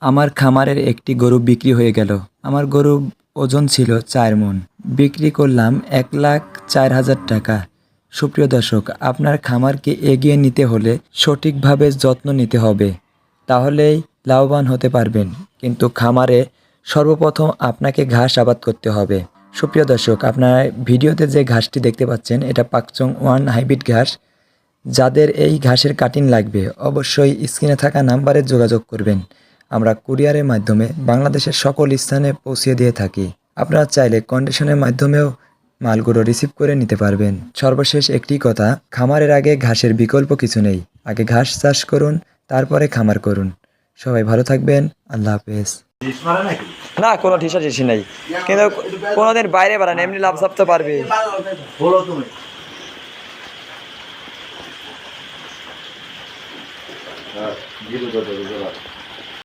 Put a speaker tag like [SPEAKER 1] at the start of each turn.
[SPEAKER 1] আমার খামারের একটি গরু বিক্রি হয়ে গেল। আমার গরু ওজন ছিল 4 মণ। বিক্রি করলাম 1,04,000 টাকা। সুপ্রিয় দর্শক, আপনার খামারকে এগিয়ে নিতে হলে সঠিকভাবে যত্ন নিতে হবে, তাহলেই লাভবান হতে পারবেন। কিন্তু খামারে সর্বপ্রথম আপনাকে ঘাস আবাদ করতে হবে। সুপ্রিয় দর্শক, আপনারা ভিডিওতে যে ঘাসটি দেখতে পাচ্ছেন এটা পাকচং 1 হাইব্রিড ঘাস। যাদের এই ঘাসের কাটিং লাগবে অবশ্যই স্ক্রিনে থাকা নাম্বারে যোগাযোগ করবেন। আমরা কুরিয়ারের মাধ্যমে বাংলাদেশের সকল স্থানে পৌঁছে দিয়ে থাকি। আপনারা চাইলে কন্ডিশনের মাধ্যমেও মালগুলো রিসিভ করে নিতে পারবেন। সর্বশেষ একটি কথা, খামারের আগে ঘাসের বিকল্প কিছু নেই। আগে ঘাস চাষ করুন, তারপরে খামার করুন। সবাই ভালো থাকবেন। আল্লাহ হাফেজ। না, কোনো ঠিসাঠিসি নেই, কিন্তু কোনোদিন বাইরে বাড়ান, এমনি লাভ সাপ তো পারবে।
[SPEAKER 2] বলো তুমি। হ্যাঁ,